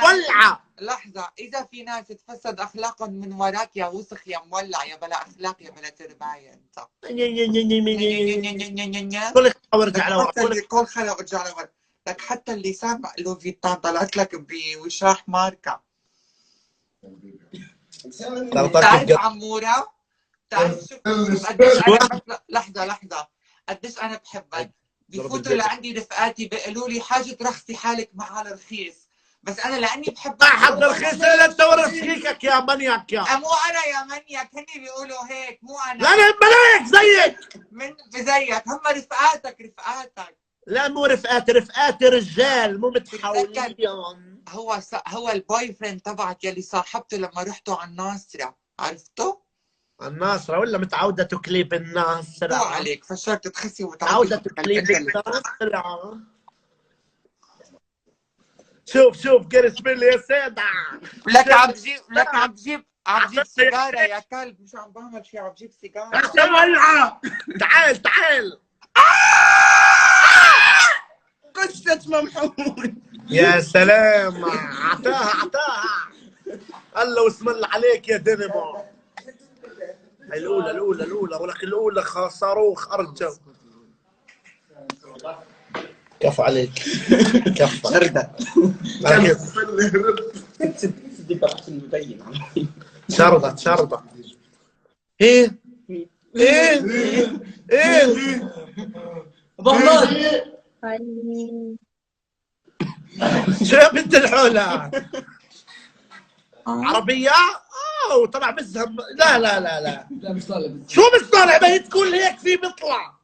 مولعه. لحظة، إذا في ناس تفسد أخلاقهم من وراك يا وسخ يا مولع يا بلا أخلاق يا بلا ترباية أنت. كل ارجع لورا. كل خلق ارجع لورا. لك حتى اللي سامع لو فيتان طلعت لك بوشاح ماركة. تعرف عمورة؟ تعرف شوف قديش أنا لحظة قديش أنا بحبك. بفوتوا لعندي رفقاتي بيقولوا لي حاجة رخصي حالك معها الرخيص، بس انا لاني بحبك. ما حد رخيص الا انت ورشيكك يا منيك يا. مو انا يا منيك، هني بيقولوا هيك، مو انا. لا انا ملايك زيك. من زيك هم رفقاتك. لا مو رفقاتي رجال مو متحولين. هو البوي فريند تبعك يلي صاحبته لما رحتوا على الناصرة، عرفته؟ الناصرة ولا متعودة كليب الناصرة؟ مو عليك فشرت تخسي وتعودة كليب الناصرة. شوف قرش مني يا سيدة. لك عم بجيب سيجارة يا كلب، مش عم بعمل شيء، عم بجيب سيجارة. تعال قصة ممحون. يا سلام، عطاها الله واسم الله عليك يا دينامو. الأولى ولك الأولى صاروخ أرجو. كفو عليك. كفو. شردة. شردة. ايه ضهران. شو يا بنت الحولة؟ عربية؟ وطلع بزهم. لا مش طالع. شو مش طالع؟ ما هي تقول هيك في بيطلع.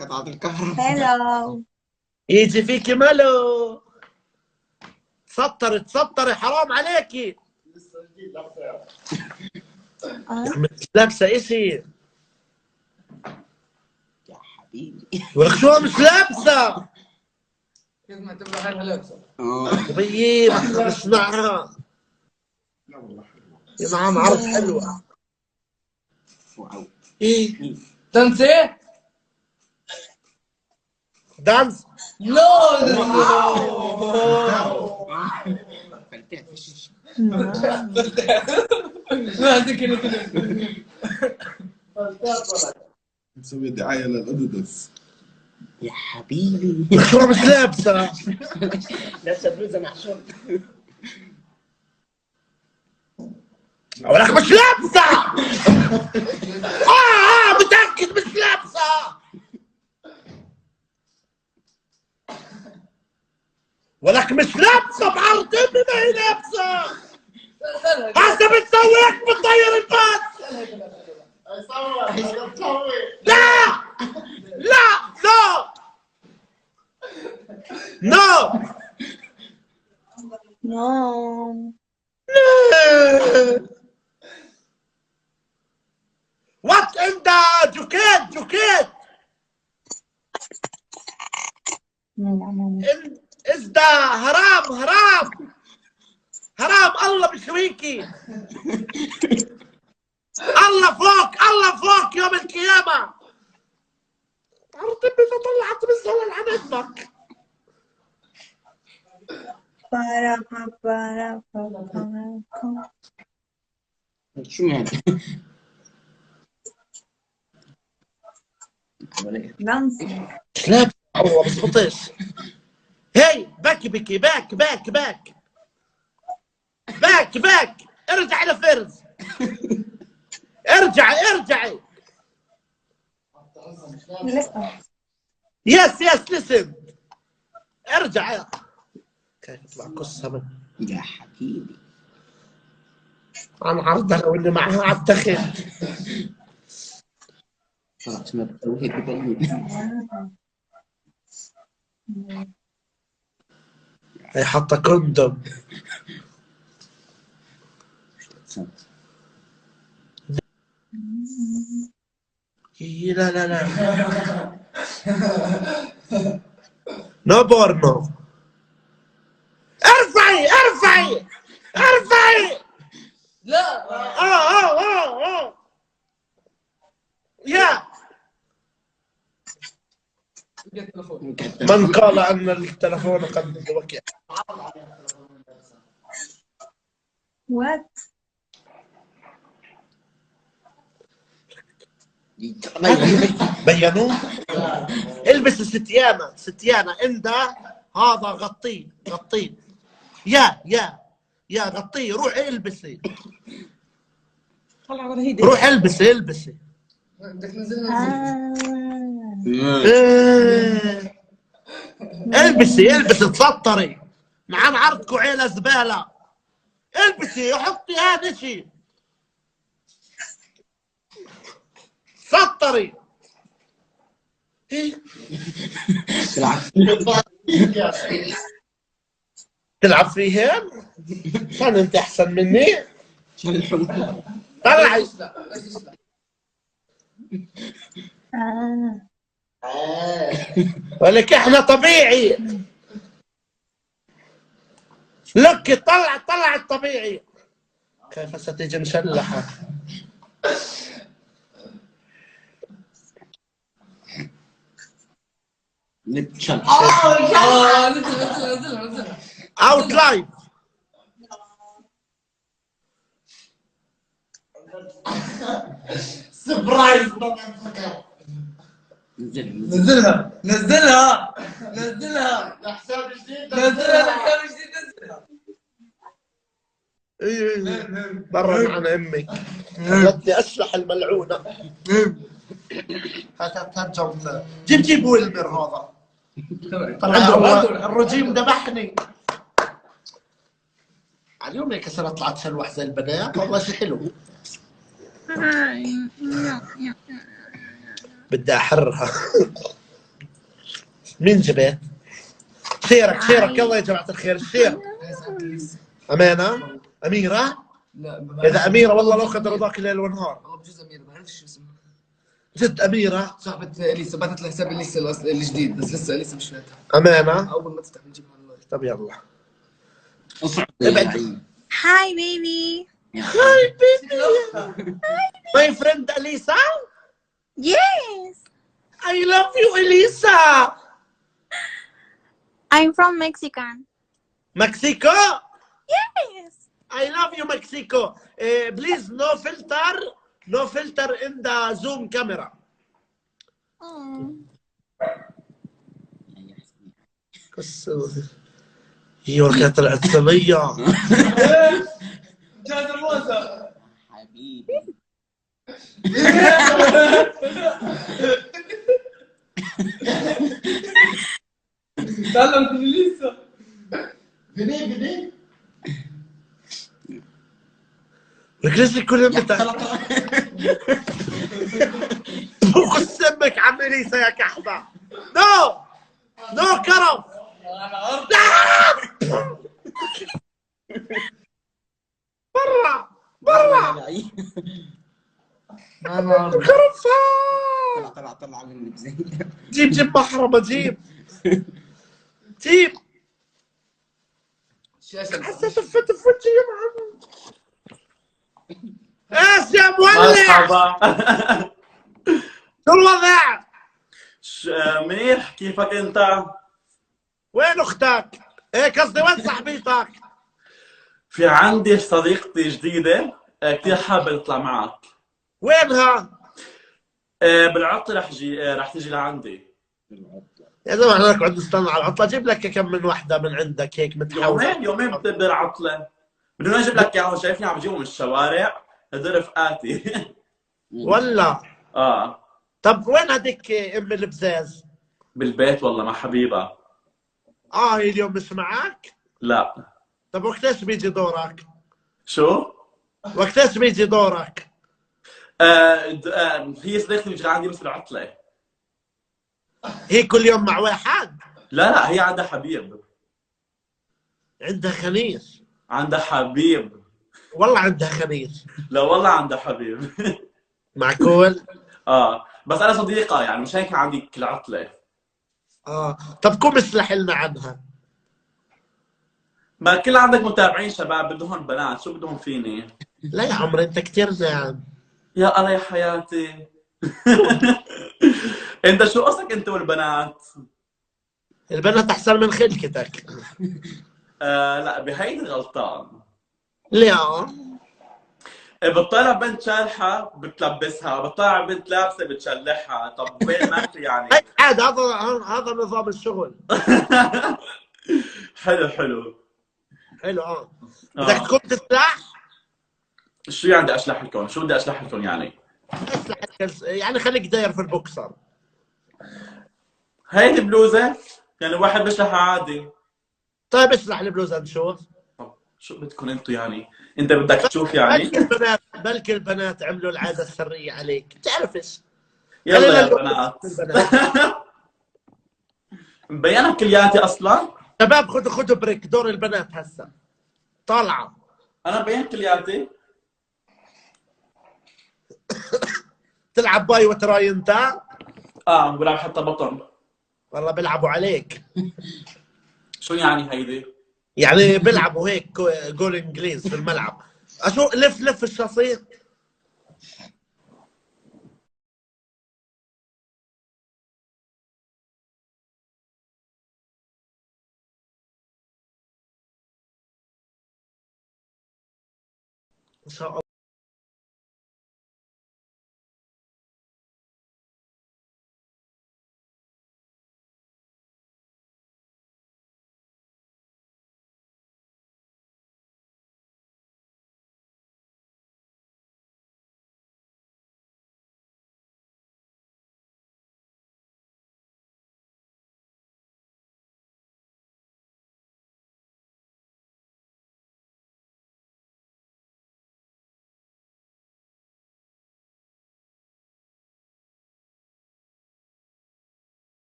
قطعة الكهرباء. هلو. يجي فيكي ملو. تسطري حرام عليكي. مش لابسة اشي يا حبيبي. ولك شو مش لابسة؟ كيف ما تبغى غيرها لابسة؟ طيب ما نسمعها. يا معام عرض حلوة. واو. ايه تنسي؟ دانس؟ لا. ما هذيك اللي مسوي دعاية للأديداس. يا حبيبي. شو مش لابسة؟ لابسة بلوزة مع شورت. ولك مش لابسة. متأكد مش لابسة. ولك مش لابسة بعرض امي ما هي لابسة. هسه بتسوي هيك بتطير الباس. لا نو. وات ان ذا جوكيت از ذا هرام الله بشويكي. الله فوق يوم القيامة. عرفت اني طلعت بالزلل عن ابنك. شو يعني؟ مش لابس والله بزبطش. هي باك ارجع لفرز. ارجعي. يس لسن. ارجع. كيف يطلع قصة يا حبيبي. عن عرضها لو اني معها على الدخل. خلاص ما بتسوي هيك ببين. هي حاطة كوندوم. لا نو بورنو. ارفعي لا. يا من قال ان التلفون قد وكع. وات بينوه. البس ستيانة انت هذا غطيه يا غطيه. روح البسي روح البسي البسي تسطري نعم عرضكوا عيلة زبالة. البسي حطي هذا شيء سطري. تلعب فيهم؟ كان انت احسن مني. طلعي. ولك احنا طبيعي. لك طلع الطبيعي. كيف ستجي مشلحة؟ نزلها اوت لايف. سبرايز. نزلها نزلها لحساب جديد. برا معنا امك خلتني اشلح الملعونه. هتترجم. جيب ويلمر هذا. طبعا الرجيم ذبحني. اليوم هيك صرت طلعت شلوح زي البنات. والله شيء حلو. بدي احرها. مين جبت؟ شيرك يلا يا جماعه الخير الشير. امانه اميره. لا اذا اميره والله لو اخذ رضاك الليل والنهار. والله بجوز اميره ما بعرفش شو اسمها. جد اميره صاحبة اليسا بعثت لها حساب اليسا الجديد بس لسه اليسا مش فاتحه. امانه. اول ما تفتح بنجيبها اللايف. طب يلا. ابعد. هاي بيبي. هاي بيبي. ماي فريند اليسا. Yes. I love you Elisa. I'm from Mexican. Mexico. Yes. I love you Mexico. Please no filter in the Zoom camera. يوركات العسلية. جاد الروسة حبيبي. تعلم لسه. بني ركزي كل يوم بوق سمك عم اليسا يا كحبة. نو كرم. برا كرفة. طلع مني بزين. جيب محرمة جيب. حسيت بفتح في وجهي يا محمد. ايش يا مولع؟ مرحبا. شو الوضع؟ منيح، كيفك انت؟ وين اختك؟ قصدي وين صاحبيتك؟ في عندي صديقتي جديدة كثير حابة تطلع معك. وينها؟ بالعطلة رح تجي لعندي. يا زلمه احنا نقعد نستنى على العطلة. جيب لك كم من وحدة من عندك هيك متحولة. يومين بتبدا العطلة. بدون اجيب لك اياهم، شايفني عم بجيبهم من الشوارع، هدول رفقاتي. ولا طب وين هذيك ام البزاز؟ بالبيت والله مع حبيبها. هي اليوم مش معك؟ لا. طب وقتاش بيجي دورك؟ شو؟ وقتاش بيجي دورك؟ هي صديقتي بتجي عندي بس بالعطلة. هي كل يوم مع واحد؟ لا هي عندها حبيب. عندها خنيس. عندها حبيب. والله عندها خنيس. لا والله عندها حبيب. معقول؟ بس انا صديقة يعني مش هيك عندي كل عطلة. طب قوم اسلح لنا عنها. ما كل عندك متابعين شباب بدهم بنات، شو بدهم فيني؟ لا يا عمري انت كثير ناعم. يا الله يا حياتي. انت شو قصدك انت والبنات؟ البنات احسن من خلقتك. لا بهيدي غلطان. لا بتطلع بنت شالحة بتلبسها، بتطلع بنت لابسة بتشلحها، طب وين ما في يعني؟ عاد هذا نظام الشغل. حلو حلو. حلو بدك اه تكون تسلح؟ شو يعني بدي اشلح لكم؟ شو بدي اشلح لكم يعني؟ يعني خليك داير في البوكسر. هيدي بلوزة؟ يعني الواحد بيشلحها عادي. طيب اشرح البلوزه نشوف. طب شو بدكم انتم يعني؟ انت بدك تشوف يعني؟ بلكي البنات عملوا العاده السريه عليك، بتعرفش. يلا خلينا يا اليوم بنات. البنات. مبينة كلياتي اصلا؟ شباب خذوا بريك، دور البنات هسه طالعه. انا مبين كلياتي؟ تلعب باي وتراي انت؟ اه بلعب حتى بطن. والله بيلعبوا عليك. شو يعني هيدي؟ يعني بيلعبوا هيك جول انجليز في الملعب. اشو لف الشاصين. ان شاء الله.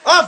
اوف